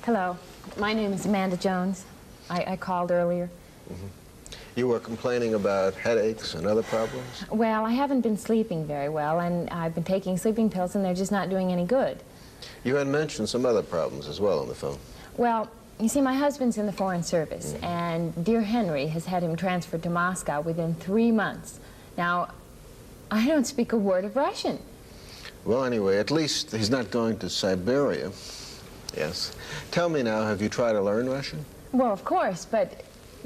Hello, my name is Amanda Jones. I called earlier. You were complaining about headaches and other problems? Well, I haven't been sleeping very well, and I've been taking sleeping pills, and they're just not doing any good. You had mentioned some other problems as well on the phone. Well, you see, my husband's in the Foreign Service, and dear Henry has had him transferred to Moscow within 3 months. Now, I don't speak a word of Russian. Well, anyway, at least he's not going to Siberia. Yes. Tell me now, have you tried to learn Russian? Well, of course, but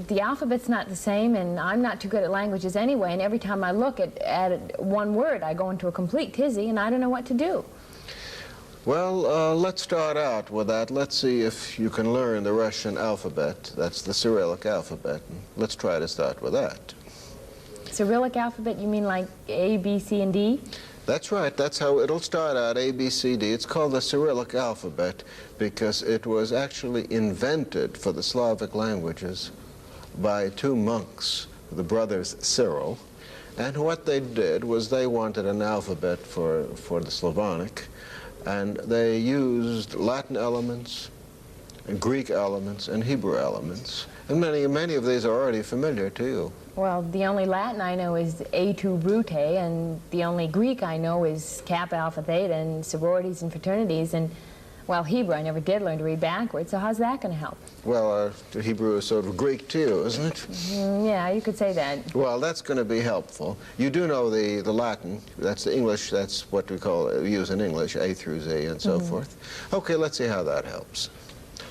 the alphabet's not the same, and I'm not too good at languages anyway, and every time I look at one word, I go into a complete tizzy, and I don't know what to do. Well, let's start out with that. Let's see if you can learn the Russian alphabet. That's the Cyrillic alphabet. Let's try to start with that. Cyrillic alphabet, you mean like A, B, C, and D? That's right. That's how it'll start out, A, B, C, D. It's called the Cyrillic alphabet because it was actually invented for the Slavic languages by two monks, the brothers Cyril. And what they did was they wanted an alphabet for the Slavonic, and they used Latin elements, and Greek elements, and Hebrew elements. And many of these are already familiar to you. Well, the only Latin I know is A to Brute, and the only Greek I know is Kappa, Alpha, Theta, and sororities and fraternities, and, well, Hebrew I never did learn to read backwards, so how's that going to help? Well, Hebrew is sort of Greek to you, isn't it? Yeah, you could say that. Well, that's going to be helpful. You do know the Latin. That's the English. That's what we use in English, A through Z and so forth. Okay, let's see how that helps.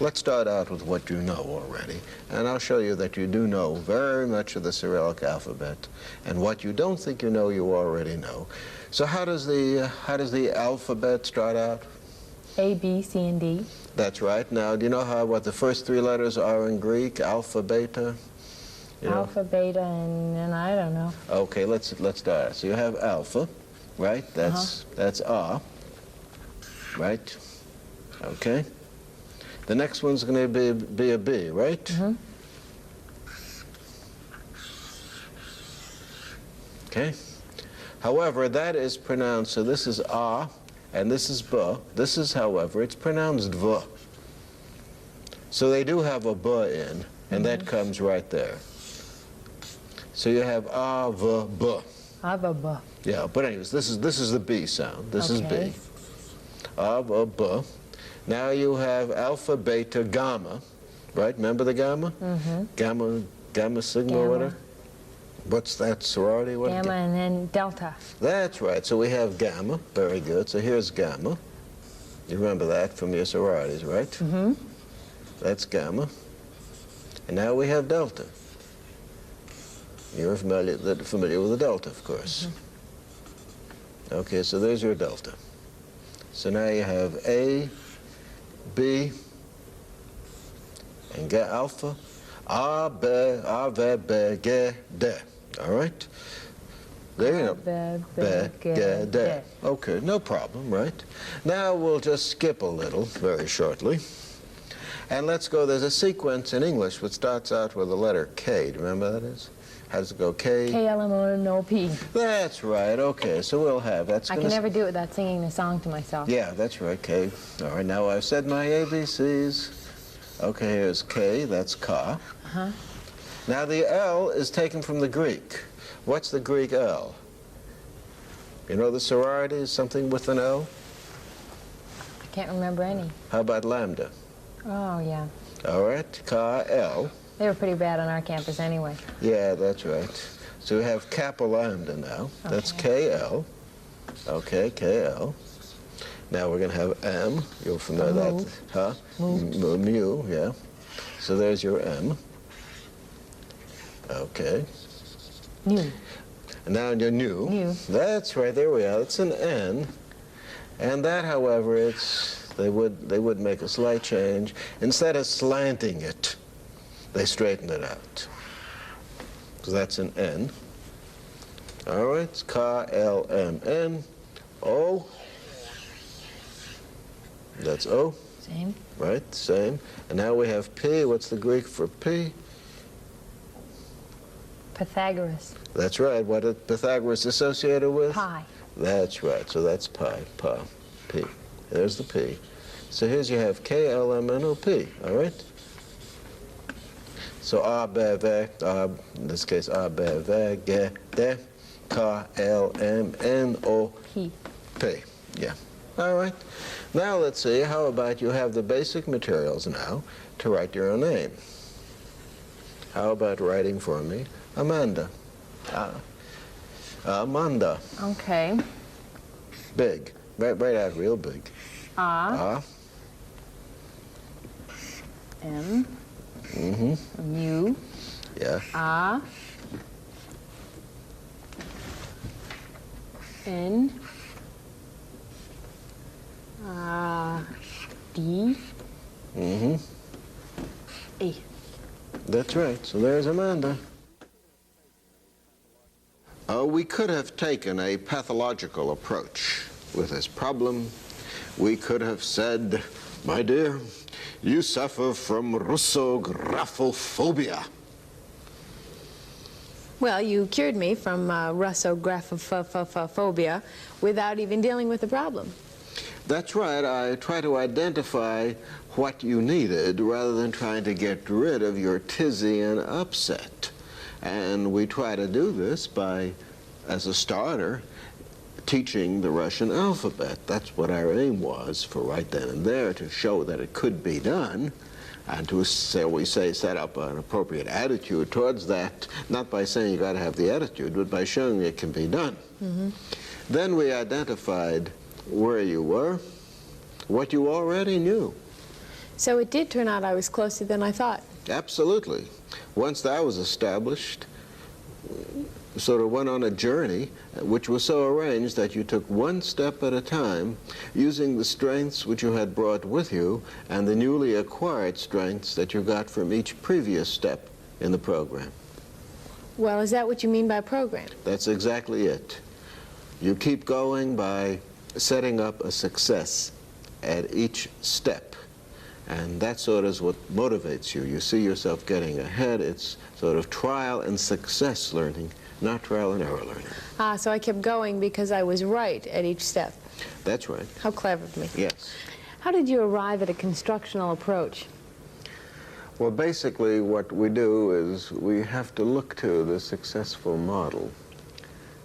Let's start out with what you know already, and I'll show you that you do know very much of the Cyrillic alphabet, and what you don't think you know, you already know. So how does the alphabet start out? A, B, C, and D. That's right. Now, do you know what the first three letters are in Greek? Alpha, beta? Alpha, beta, and I don't know. Okay, let's start. So you have alpha, right? That's A, right? Okay. The next one's going to be a B, right? Okay. However, that is pronounced, so this is A, and this is B. This is, however, it's pronounced V. So they do have a B in, and that comes right there. So you have A, V, B. A, V, B. Yeah, but anyways, this is the B sound. This is B. A, V, B. Now you have alpha, beta, gamma, right? Remember the gamma? Gamma, sigma, whatever? What's that sorority? What? Gamma and then delta. That's right. So we have gamma. Very good. So here's gamma. You remember that from your sororities, right? That's gamma. And now we have delta. You're familiar with the delta, of course. Okay, so there's your delta. So now you have A, B, and get alpha, A, B, A, V, B, G, D. All right? There you go. B, G, D. Okay, no problem, right? Now we'll just skip a little, very shortly. And let's go, there's a sequence in English which starts out with the letter K. Do you remember what that is? How does it go? K? K-L-M-O-N-O-P. That's right, okay, so we'll have, I can never do it without singing the song to myself. Yeah, that's right, K. All right, now I've said my ABCs. Okay, here's K, that's Ka. Now the L is taken from the Greek. What's the Greek L? You know the sororities, something with an L? I can't remember any. How about lambda? Oh, yeah. All right, Ka, L. They were pretty bad on our campus anyway. Yeah, that's right. So we have Kappa Lambda now. That's KL. Okay, KL. Now we're going to have M. You're familiar with that, huh? Mu, yeah. So there's your M. Okay. Nu. And now your Nu. Nu. That's right, there we are. It's an N. And that, however, they would make a slight change. Instead of slanting it, they straighten it out. So that's an N. All right, it's K, L, M, N, O. That's O. Same. Right, same. And now we have P. What's the Greek for P? Pythagoras. That's right. What is Pythagoras associated with? Pi. That's right. So that's pi, P. There's the P. So here's you have K, L, M, N, O, P, all right? So A, B, V, in this case A, B, V, G, D, K, L, M, N, O, P. Yeah. All right. Now let's see, how about you have the basic materials now to write your own name. How about writing for me Amanda? Amanda. Okay. Big. Write out real big. A. M. Mm-hmm. U. Yeah. A. N. D. Mm-hmm. A. That's right. So there's Amanda. We could have taken a pathological approach with this problem. We could have said, my dear, you suffer from Russographophobia. Well, you cured me from Russographophobia without even dealing with the problem. That's right. I try to identify what you needed rather than trying to get rid of your tizzy and upset. And we try to do this by, as a starter, teaching the Russian alphabet. That's what our aim was for right then and there, to show that it could be done, and to, set up an appropriate attitude towards that, not by saying you got to have the attitude, but by showing it can be done. Mm-hmm. Then we identified where you were, what you already knew. So it did turn out I was closer than I thought. Absolutely. Once that was established, sort of went on a journey which was so arranged that you took one step at a time, using the strengths which you had brought with you and the newly acquired strengths that you got from each previous step in the program. Well, is that what you mean by program? That's exactly it. You keep going by setting up a success at each step. And that sort of is what motivates you. You see yourself getting ahead. It's sort of trial and success learning, not trial and error learning. So I kept going because I was right at each step. That's right. How clever of me. Yes. How did you arrive at a constructional approach? Well, basically what we do is we have to look to the successful model.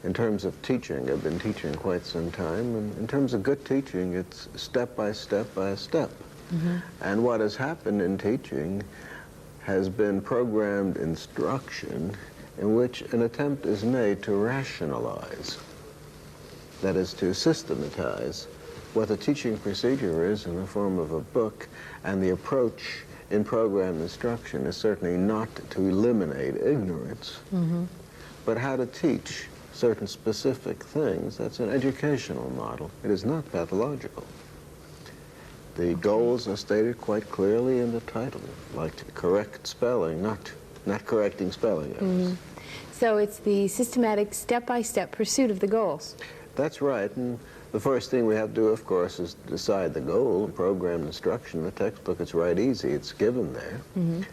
In terms of teaching, I've been teaching quite some time, and in terms of good teaching, it's step by step by step. Mm-hmm. And what has happened in teaching has been programmed instruction in which an attempt is made to rationalize, that is, to systematize what the teaching procedure is in the form of a book, and the approach in program instruction is certainly not to eliminate ignorance, mm-hmm. but how to teach certain specific things. That's an educational model. It is not pathological. The goals are stated quite clearly in the title, like correct spelling, not correcting spelling errors. Mm-hmm. So it's the systematic step-by-step pursuit of the goals. That's right, and the first thing we have to do, of course, is decide the goal. Program instruction, the textbook, it's right easy, it's given there. Mm-hmm.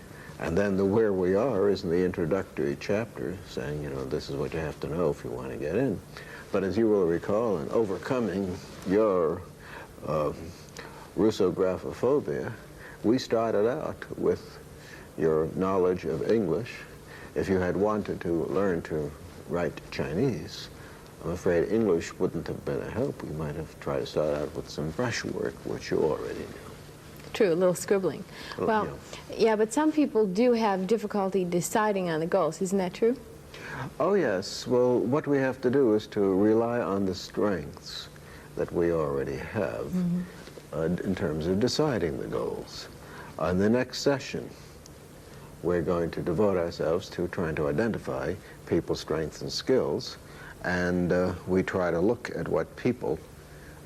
And then the where we are is in the introductory chapter, saying, you know, this is what you have to know if you want to get in. But as you will recall, in overcoming your Russographophobia, we started out with your knowledge of English. If you had wanted to learn to write Chinese, I'm afraid English wouldn't have been a help. We might have tried to start out with some brushwork, which you already knew. True, a little scribbling. Well, yeah, but some people do have difficulty deciding on the goals. Isn't that true? Oh, yes. Well, what we have to do is to rely on the strengths that we already have in terms of deciding the goals. In the next session, we're going to devote ourselves to trying to identify people's strengths and skills, and we try to look at what people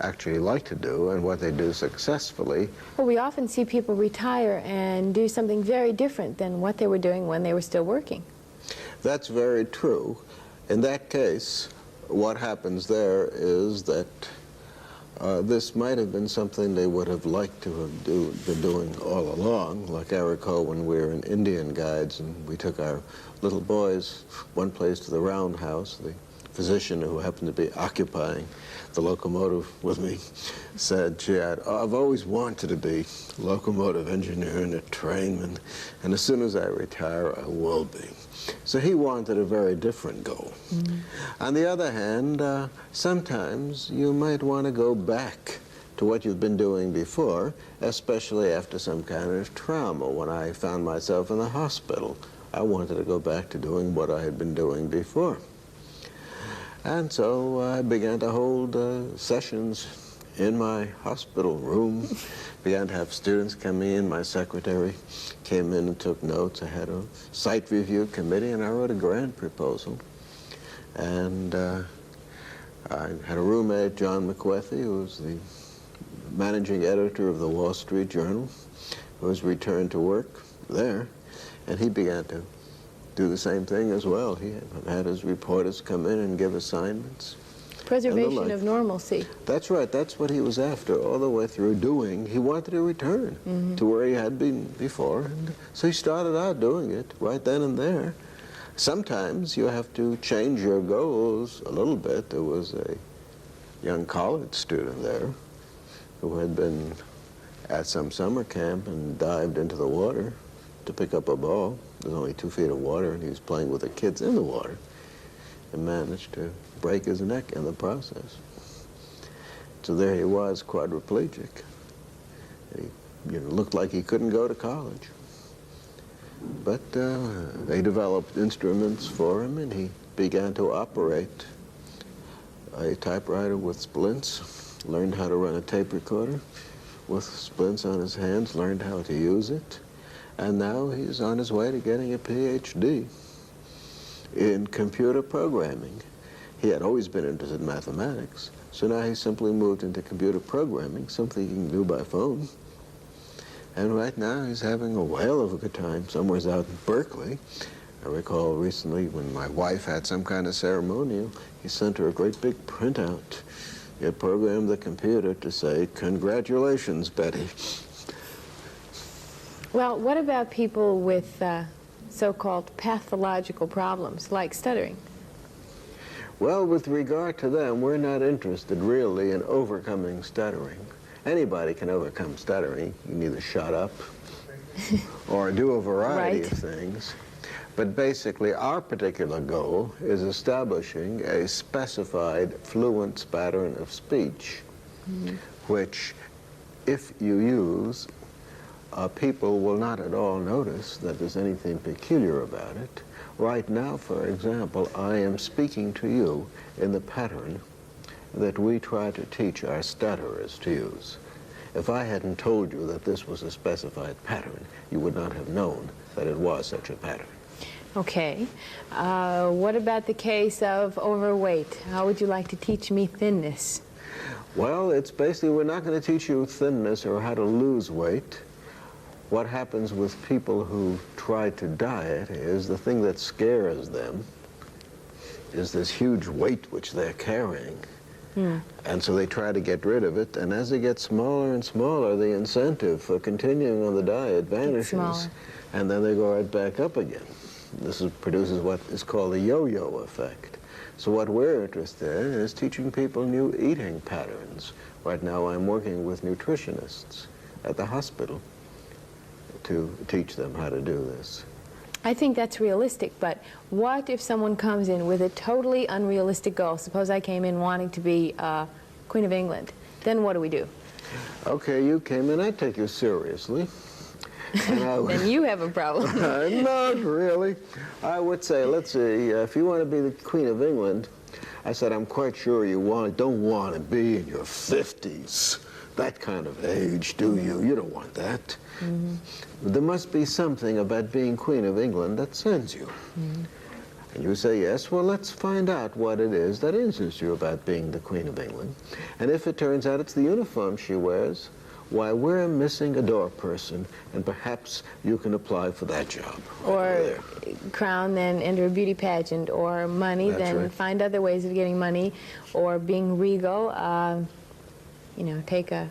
actually like to do and what they do successfully. Well, we often see people retire and do something very different than what they were doing when they were still working. That's very true. In that case, what happens there is that this might have been something they would have liked to have been doing all along. Like I recall when we were in Indian Guides and we took our little boys one place to the roundhouse, the physician who happened to be occupying the locomotive with me said, "Chad, I've always wanted to be a locomotive engineer and a trainman, and as soon as I retire, I will be." So he wanted a very different goal. On the other hand, sometimes you might want to go back to what you've been doing before, especially after some kind of trauma. When I found myself in the hospital, I wanted to go back to doing what I had been doing before. And so I began to hold sessions in my hospital room, began to have students come in. My secretary came in and took notes. I had a site review committee, and I wrote a grant proposal. And I had a roommate, John McWethy, who was the managing editor of the Wall Street Journal, who was returned to work there, and he began to do the same thing as well. He had his reporters come in and give assignments. Preservation of normalcy. That's right. That's what he was after all the way through doing. He wanted to return to where he had been before. And so he started out doing it right then and there. Sometimes you have to change your goals a little bit. There was a young college student there who had been at some summer camp and dived into the water to pick up a ball. There's only 2 feet of water, and he was playing with the kids in the water and managed to break his neck in the process. So there he was, quadriplegic. He looked like he couldn't go to college. But they developed instruments for him, and he began to operate a typewriter with splints, learned how to run a tape recorder with splints on his hands, learned how to use it, and now he's on his way to getting a PhD in computer programming. He had always been interested in mathematics, so now he simply moved into computer programming, something he can do by phone. And right now he's having a whale of a good time somewhere out in Berkeley. I recall recently when my wife had some kind of ceremonial, he sent her a great big printout. He had programmed the computer to say, "Congratulations, Betty." Well, what about people with so-called pathological problems, like stuttering? Well, with regard to them, we're not interested really in overcoming stuttering. Anybody can overcome stuttering. You can either shut up or do a variety of things. But basically, our particular goal is establishing a specified fluent pattern of speech, which, if you use, people will not at all notice that there's anything peculiar about it. Right now, for example, I am speaking to you in the pattern that we try to teach our stutterers to use. If I hadn't told you that this was a specified pattern, you would not have known that it was such a pattern. Okay. What about the case of overweight? How would you like to teach me thinness? Well, it's basically, we're not going to teach you thinness or how to lose weight. What happens with people who try to diet is the thing that scares them is this huge weight which they're carrying. And so they try to get rid of it, and as they get smaller and smaller, the incentive for continuing on the diet vanishes, and then they go right back up again. This produces what is called the yo-yo effect. So what we're interested in is teaching people new eating patterns. Right now I'm working with nutritionists at the hospital to teach them how to do this. I think that's realistic, but what if someone comes in with a totally unrealistic goal? Suppose I came in wanting to be Queen of England. Then what do we do? Okay, you came in, I'd take you seriously. Then you have a problem. Not really. I would say, let's see, if you want to be the Queen of England, I said, I'm quite sure you don't want to be in your 50s. That kind of age, do you? You don't want that. There must be something about being Queen of England that sends you. And you say, yes, well, let's find out what it is that interests you about being the Queen of England. And if it turns out it's the uniform she wears, why, we're missing a door person, and perhaps you can apply for that job. Or crown, then enter a beauty pageant, or money, then find other ways of getting money, or being regal, you know, take a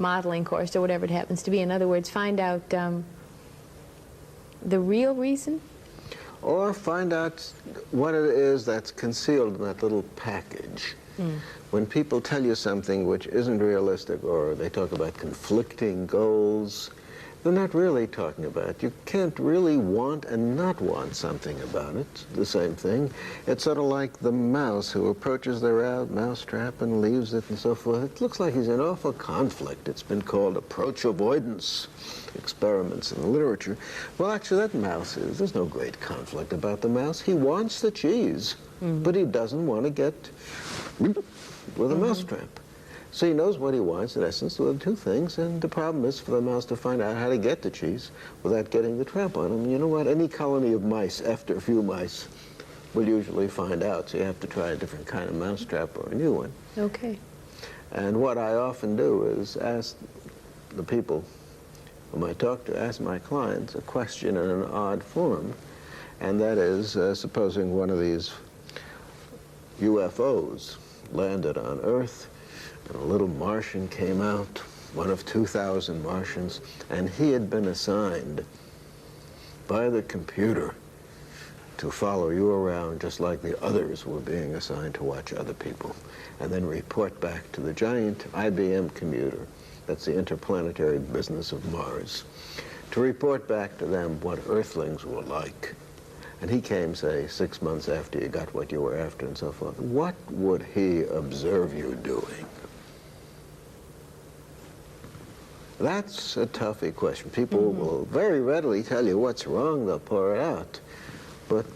modeling course or whatever it happens to be. In other words, find out the real reason. or find out what it is that's concealed in that little package. When people tell you something which isn't realistic, or they talk about conflicting goals, they're not really talking about it. You can't really want and not want something about it, the same thing. It's sort of like the mouse who approaches the mouse trap and leaves it and so forth. It looks like he's in awful conflict. It's been called approach avoidance experiments in the literature. Well, actually, that mouse there's no great conflict about the mouse. He wants the cheese, but he doesn't want to get with a mousetrap. So he knows what he wants, in essence, with two things, and the problem is for the mouse to find out how to get the cheese without getting the trap on him. You know what? Any colony of mice, after a few mice, will usually find out, so you have to try a different kind of mousetrap or a new one. Okay. And what I often do is ask the people whom I talk to, ask my clients a question in an odd form, and that is, supposing one of these UFOs landed on Earth, and a little Martian came out, one of 2,000 Martians, and he had been assigned by the computer to follow you around just like the others were being assigned to watch other people, and then report back to the giant IBM computer, that's the interplanetary business of Mars, to report back to them what Earthlings were like. And he came, say, 6 months after you got what you were after and so forth. What would he observe you doing? That's a toughy question. People will very readily tell you what's wrong, they'll pour it out. But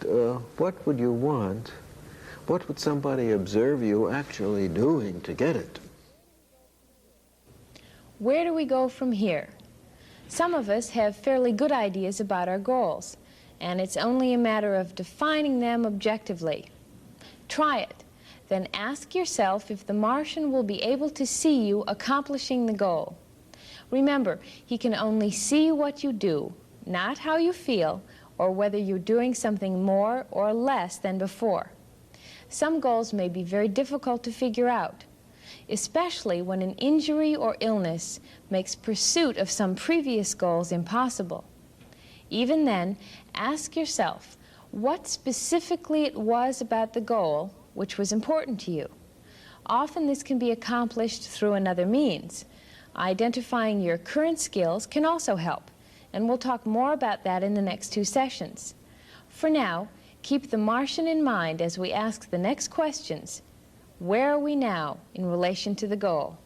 what would you want? What would somebody observe you actually doing to get it? Where do we go from here? Some of us have fairly good ideas about our goals, and it's only a matter of defining them objectively. Try it. Then ask yourself if the Martian will be able to see you accomplishing the goal. Remember, he can only see what you do, not how you feel, or whether you're doing something more or less than before. Some goals may be very difficult to figure out, especially when an injury or illness makes pursuit of some previous goals impossible. Even then, ask yourself what specifically it was about the goal which was important to you. Often this can be accomplished through another means. Identifying your current skills can also help, and we'll talk more about that in the next 2 sessions. For now, keep the Martian in mind as we ask the next questions. Where are we now in relation to the goal?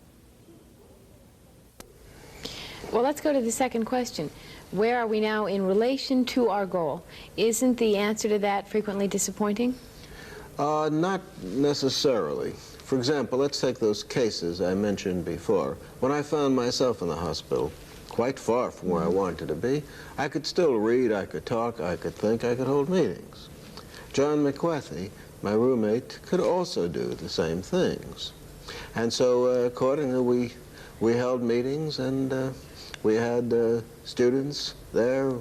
Well, let's go to the second question. Where are we now in relation to our goal? Isn't the answer to that frequently disappointing? Not necessarily. For example, let's take those cases I mentioned before. When I found myself in the hospital, quite far from where I wanted to be, I could still read, I could talk, I could think, I could hold meetings. John McWethy, my roommate, could also do the same things. And so accordingly, we held meetings, and we had students there,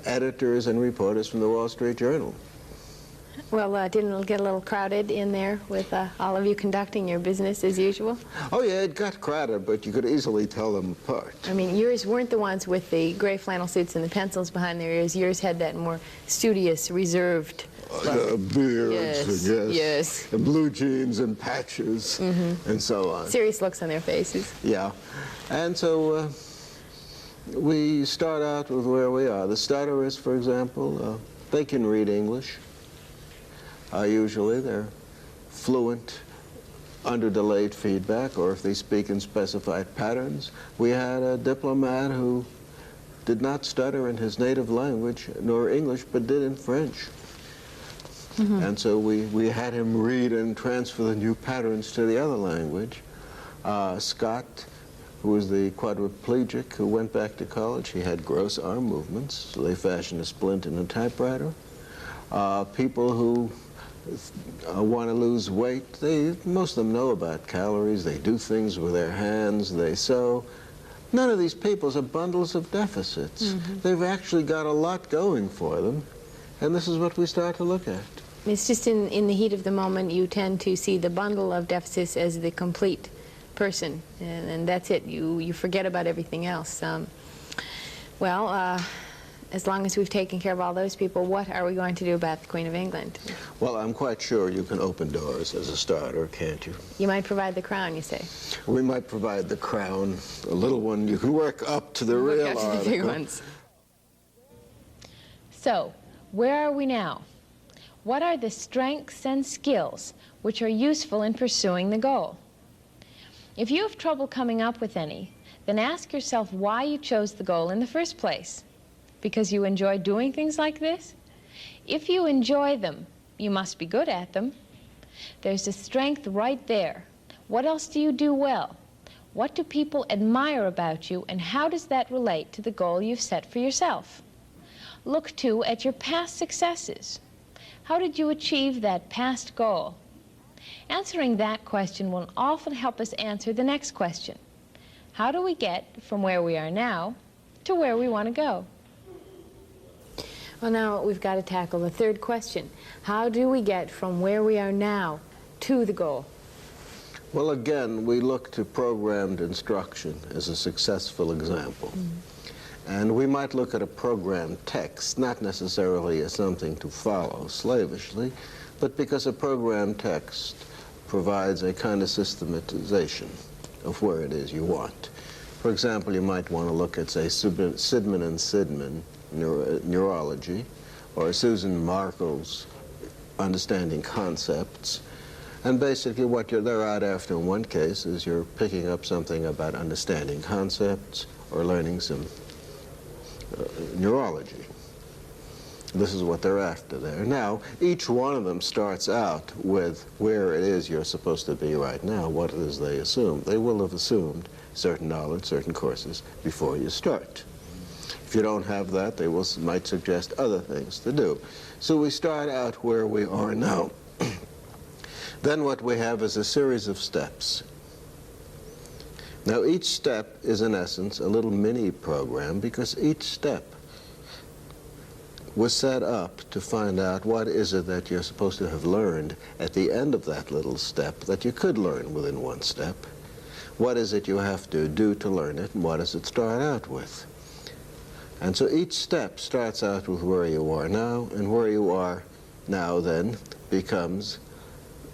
editors and reporters from the Wall Street Journal. Well, didn't it get a little crowded in there with all of you conducting your business as usual? Oh, yeah, it got crowded, but you could easily tell them apart. I mean, yours weren't the ones with the gray flannel suits and the pencils behind their ears. Yours had that more studious, reserved beards, yes. And blue jeans and patches, and so on. Serious looks on their faces. Yeah. And so we start out with where we are. The stutterers, for example, they can read English. Usually they're fluent under delayed feedback, or if they speak in specified patterns. We had a diplomat who did not stutter in his native language, nor English, but did in French. And so we had him read and transfer the new patterns to the other language. Scott, who was the quadriplegic who went back to college, he had gross arm movements, so they fashioned a splint in a typewriter. People who want to lose weight, most of them know about calories, they do things with their hands, they sew. None of these people are bundles of deficits. They've actually got a lot going for them, and this is what we start to look at. It's just in the heat of the moment you tend to see the bundle of deficits as the complete person, and that's it. You forget about everything else. as long as we've taken care of all those people, what are we going to do about the Queen of England? Well, I'm quite sure you can open doors as a starter, can't you? You might provide the crown, you say. We might provide the crown, a little one. You can work up to the real article. The big ones. So, where are we now? What are the strengths and skills which are useful in pursuing the goal? If you have trouble coming up with any, then ask yourself why you chose the goal in the first place. Because you enjoy doing things like this? If you enjoy them, you must be good at them. There's a strength right there. What else do you do well? What do people admire about you, and how does that relate to the goal you've set for yourself? Look, too, at your past successes. How did you achieve that past goal? Answering that question will often help us answer the next question. How do we get from where we are now to where we want to go? Well, now we've got to tackle the third question. How do we get from where we are now to the goal? Well, again, we look to programmed instruction as a successful example. And we might look at a programmed text, not necessarily as something to follow slavishly, but because a programmed text provides a kind of systematization of where it is you want. For example, you might want to look at, say, Sidman and Sidman neurology, or Susan Markle's understanding concepts. And basically what they're out after in one case is you're picking up something about understanding concepts or learning some neurology. This is what they're after there. Now, each one of them starts out with where it is you're supposed to be right now, what it is they assume. They will have assumed certain knowledge, certain courses before you start. If you don't have that, they might suggest other things to do. So we start out where we are now. Then what we have is a series of steps. Now each step is in essence a little mini program, because each step was set up to find out what is it that you're supposed to have learned at the end of that little step that you could learn within one step. What is it you have to do to learn it, and what does it start out with? And so each step starts out with where you are now, and where you are now then becomes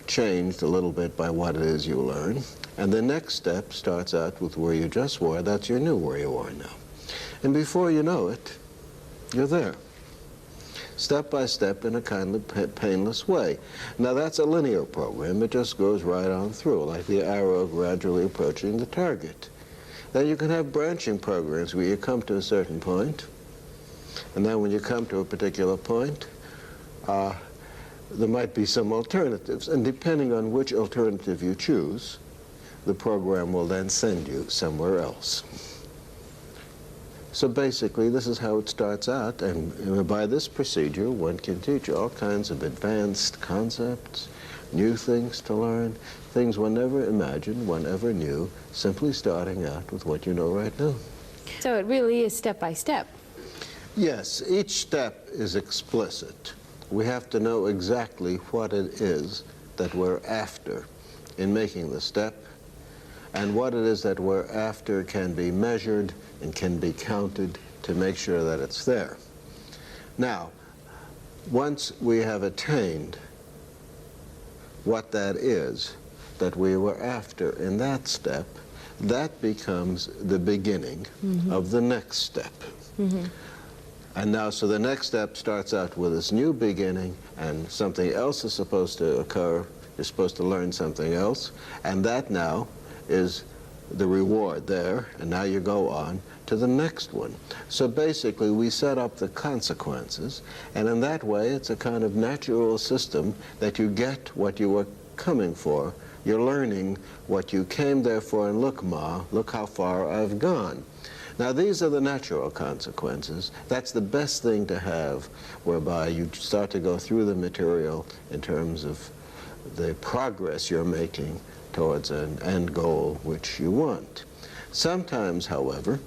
changed a little bit by what it is you learn. And the next step starts out with where you just were. That's your new where you are now. And before you know it, you're there. Step by step in a kind of painless way. Now that's a linear program. It just goes right on through, like the arrow gradually approaching the target. Then you can have branching programs where you come to a certain point, and then when you come to a particular point, there might be some alternatives, and depending on which alternative you choose, the program will then send you somewhere else. So basically, this is how it starts out, and by this procedure, one can teach all kinds of advanced concepts, new things to learn, things one never imagined, one ever knew, simply starting out with what you know right now. So it really is step by step. Yes, each step is explicit. We have to know exactly what it is that we're after in making the step, and what it is that we're after can be measured and can be counted to make sure that it's there. Now, once we have attained what that is that we were after in that step, that becomes the beginning of the next step. And now, so the next step starts out with this new beginning, and something else is supposed to occur. You're supposed to learn something else, and that now is the reward there, and now you go on to the next one. So basically, we set up the consequences, and in that way, it's a kind of natural system that you get what you were coming for. You're learning what you came there for, and look, Ma, look how far I've gone. Now, these are the natural consequences. That's the best thing to have, whereby you start to go through the material in terms of the progress you're making towards an end goal which you want. Sometimes, however,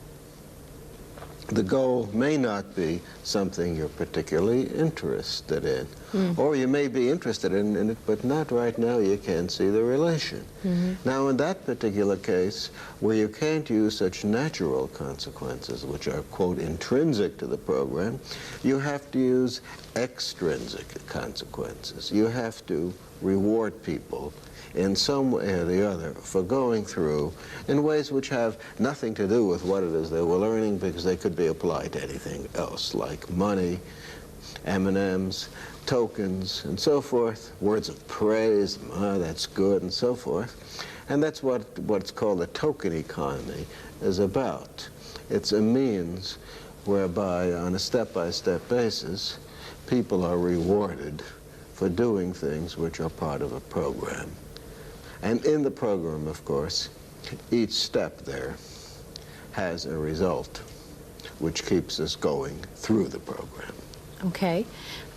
the goal may not be something you're particularly interested in. Or you may be interested in it, but not right now. You can't see the relation. Now, in that particular case, where you can't use such natural consequences, which are, quote, intrinsic to the program, you have to use extrinsic consequences. You have to reward people in some way or the other for going through in ways which have nothing to do with what it is they were learning, because they could be applied to anything else, like money, M&Ms, tokens, and so forth, words of praise, that's good, and so forth. And that's what's called the token economy is about. It's a means whereby, on a step-by-step basis, people are rewarded for doing things which are part of a program. And in the program, of course, each step there has a result which keeps us going through the program. Okay.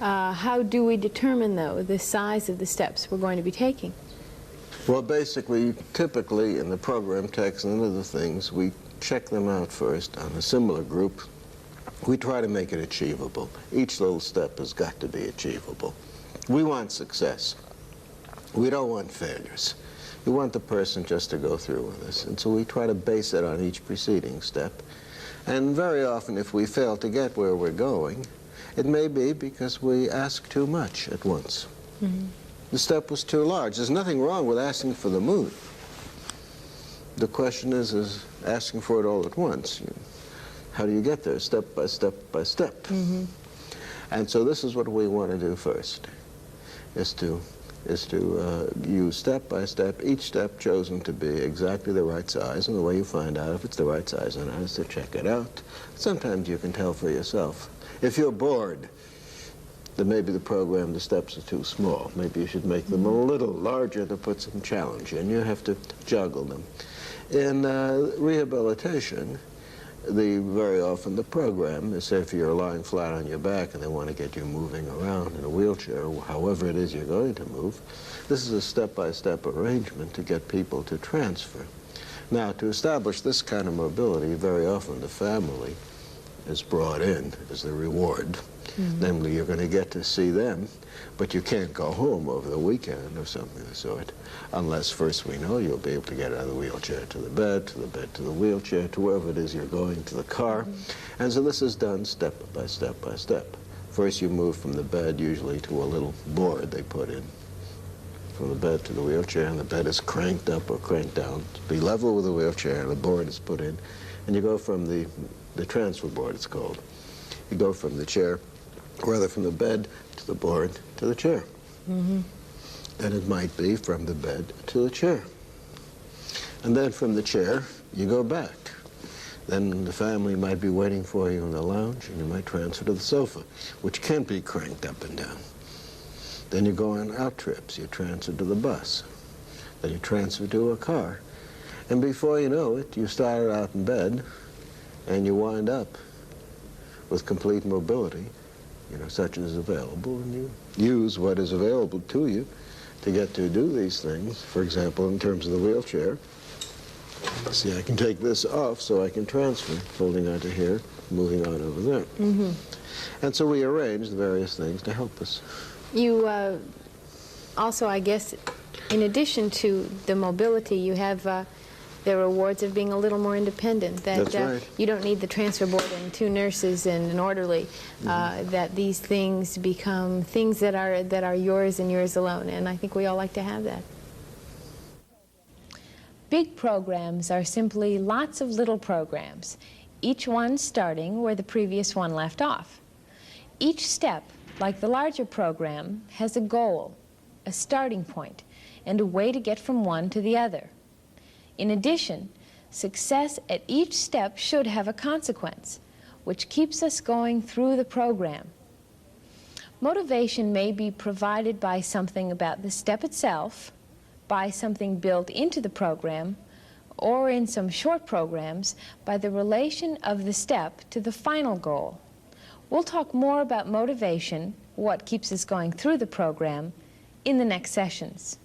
How do we determine, though, the size of the steps we're going to be taking? Well, basically, typically in the program text and other things, we check them out first on a similar group. We try to make it achievable. Each little step has got to be achievable. We want success. We don't want failures. We want the person just to go through with this. And so we try to base it on each preceding step. And very often, if we fail to get where we're going, it may be because we ask too much at once. The step was too large. There's nothing wrong with asking for the moon. The question is asking for it all at once. How do you get there? Step by step by step. And so this is what we want to do first, is to use step by step, each step chosen to be exactly the right size. And the way you find out if it's the right size or not is to check it out. Sometimes you can tell for yourself. If you're bored, then maybe the program, the steps are too small. Maybe you should make them a little larger to put some challenge in. You have to juggle them. In rehabilitation, very often the program is, say, if you're lying flat on your back and they want to get you moving around in a wheelchair, or however it is you're going to move, this is a step-by-step arrangement to get people to transfer. Now, to establish this kind of mobility, very often the family is brought in as the reward. Namely, you're going to get to see them, but you can't go home over the weekend or something of the sort, unless first we know you'll be able to get out of the wheelchair to the bed to the wheelchair, to wherever it is you're going, to the car. And so this is done step by step by step. First you move from the bed usually to a little board they put in, from the bed to the wheelchair, and the bed is cranked up or cranked down to be level with the wheelchair, and the board is put in. And you go from the transfer board, it's called. You go from the chair, rather from the bed to the board to the chair. And it might be from the bed to the chair. And then from the chair, you go back. Then the family might be waiting for you in the lounge, and you might transfer to the sofa, which can be cranked up and down. Then you go on out trips. You transfer to the bus. Then you transfer to a car. And before you know it, you started out in bed, and you wind up with complete mobility, such as is available, and you use what is available to you to get to do these things. For example, in terms of the wheelchair, see, I can take this off so I can transfer, folding onto here, moving on over there. And so we arrange the various things to help us. You also, I guess, in addition to the mobility, you have the rewards of being a little more independent. That That's right. You don't need the transfer board and 2 nurses and an orderly. That these things become things that are yours and yours alone. And I think we all like to have that. Big programs are simply lots of little programs, each one starting where the previous one left off. Each step, like the larger program, has a goal, a starting point, and a way to get from one to the other. In addition, success at each step should have a consequence, which keeps us going through the program. Motivation may be provided by something about the step itself, by something built into the program, or in some short programs, by the relation of the step to the final goal. We'll talk more about motivation, what keeps us going through the program, in the next sessions.